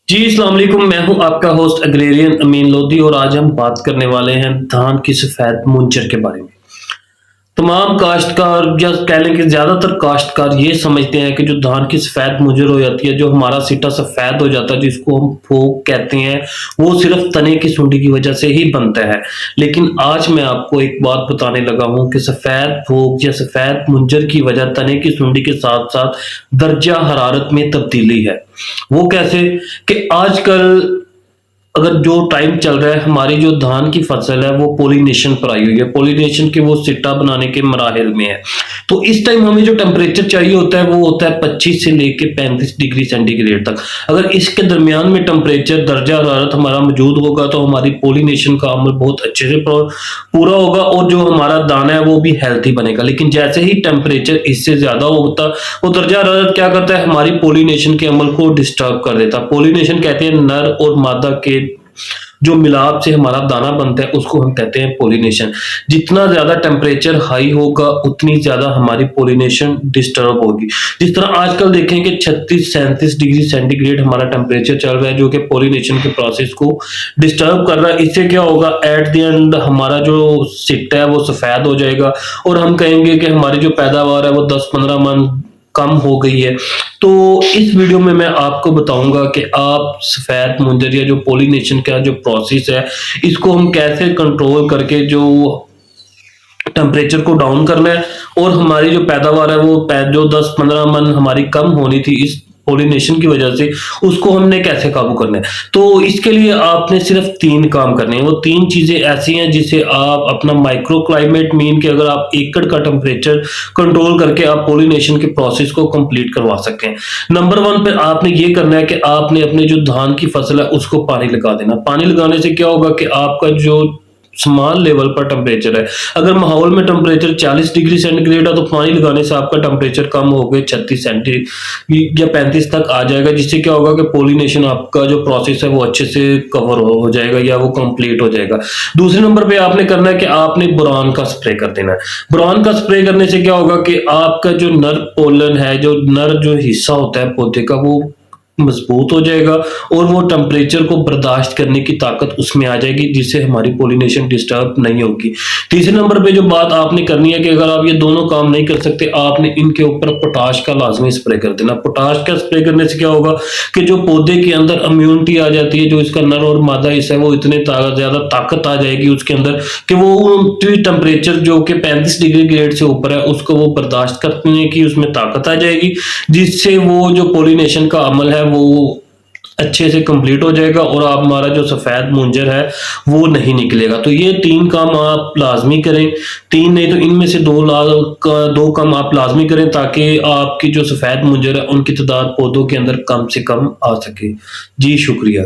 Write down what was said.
जी, अस्सलाम वालेकुम। मैं हूँ आपका होस्ट एग्रेरियन अमीन लोधी और आज हम बात करने वाले हैं धान की सफ़ेद मुंजर के बारे में। तमाम काश्तकार या कह लें कि ज़्यादातर काश्तकार ये समझते हैं कि जो धान की सफ़ेद मुंजर हो जाती है, जो हमारा सिटा सफ़ेद हो जाता है, जिसको हम फोक कहते हैं, वो सिर्फ़ तने की सुंडी की वजह से ही बनता है। लेकिन आज मैं आपको एक बात बताने लगा हूँ कि सफ़ेद फोक या सफ़ेद मुंजर की वजह तने की सुंडी के साथ-साथ दर्जा हरारत में तब्दीली है। वो कैसे? कि आजकल अगर जो टाइम चल रहा है, हमारी जो धान की फसल है वो पॉलिनेशन पर आई हुई है। पॉलिनेशन के वो सिट्टा बनाने के मराहिल में है। तो इस टाइम हमें जो टेम्परेचर चाहिए होता है वो होता है 25 से लेके 35 डिग्री सेंटीग्रेड तक। अगर इसके दरमियान में टेम्परेचर दर्जा हरारत हमारा मौजूद होगा तो हमारी पॉलिनेशन का अमल बहुत अच्छे से पूरा होगा और जो हमारा दाना है वो भी हेल्थी बनेगा। लेकिन जैसे ही टेम्परेचर इससे ज़्यादा होता, वो दर्जा हरारत क्या करता है, हमारी पॉलिनेशन के अमल को डिस्टर्ब कर देता है। पॉलिनेशन कहते हैं नर और मादा के जो मिलाप से हमारा दाना बनता है उसको हम कहते हैं पॉलिनेशन। जितना ज़्यादा टेम्परेचर हाई होगा उतनी ज़्यादा हमारी पॉलिनेशन डिस्टर्ब होगी। जिस तरह आजकल देखें कि 36-37 डिग्री सेंटीग्रेड हमारा टेम्परेचर चल रहा है जो कि पॉलिनेशन के प्रोसेस को डिस्टर्ब कर रहा है। इससे क्या होगा, एट द एंड हमारा जो सिट्टा है वो सफ़ेद हो जाएगा और हम कहेंगे कि हमारी जो पैदावार है वो 10-15 मन कम हो गई है। तो इस वीडियो में मैं आपको बताऊंगा कि आप सफ़ेद मुंजर या जो पॉलिनेशन का जो प्रोसेस है इसको हम कैसे कंट्रोल करके जो टेम्परेचर को डाउन करना है और हमारी जो पैदावार है वो जो 10-15 मन हमारी कम होनी थी इस पॉलिनेशन की वजह से, उसको हमने कैसे काबू करना है। तो इसके लिए आपने सिर्फ 3 काम करने हैं। वो 3 चीज़ें ऐसी हैं जिसे आप अपना माइक्रो क्लाइमेट मीन कि अगर आप एकड़ का टेम्परेचर कंट्रोल करके आप पॉलिनेशन के प्रोसेस को कंप्लीट करवा सकते हैं। नंबर 1 पे आपने ये करना है कि आपने अपने जो धान की फसल है उसको पानी लगा देना। पानी लगाने से क्या होगा कि आपका जो समान लेवल पर टेम्परेचर है, अगर माहौल में टेम्परेचर 40 डिग्री सेंटीग्रेड है तो पानी लगाने से आपका टेम्परेचर कम होकर 36 सेंटी या 35 तक आ जाएगा, जिससे क्या होगा कि पॉलिनेशन आपका जो प्रोसेस है वो अच्छे से कवर हो जाएगा या वो कंप्लीट हो जाएगा। दूसरे नंबर पे आपने करना है कि आपने बोरान का स्प्रे कर देना है। बोरान का स्प्रे करने से क्या होगा कि आपका जो नर पोलन है, जो नर जो हिस्सा होता है पौधे का, वो मजबूत हो जाएगा और वो टेम्परेचर को बर्दाश्त करने की ताकत उसमें आ जाएगी, जिससे हमारी पॉलिनेशन डिस्टर्ब नहीं होगी। तीसरे नंबर पे जो बात आपने करनी है कि अगर आप ये दोनों काम नहीं कर सकते, आपने इनके ऊपर पोटाश का लाजमी स्प्रे कर देना। पोटाश का स्प्रे करने से क्या होगा कि जो पौधे के अंदर इम्यूनिटी आ जाती है, जो इसका नर और मादा हिस्सा है वो इतने ज्यादा ताकत आ जाएगी उसके अंदर कि वो टेम्परेचर जो कि 35 डिग्री ग्रेड से ऊपर है उसको वो बर्दाश्त करने की उसमें ताकत आ जाएगी, जिससे वो जो पॉलिनेशन का अमल है वो अच्छे से कंप्लीट हो जाएगा और आप हमारा जो सफ़ेद मुंजर है वो नहीं निकलेगा। तो ये 3 काम आप लाज़मी करें, 3 नहीं तो इनमें से 2 काम आप लाज़मी करें ताकि आपकी जो सफ़ेद मुंजर है उनकी तादाद पौधों के अंदर कम से कम आ सके। जी, शुक्रिया।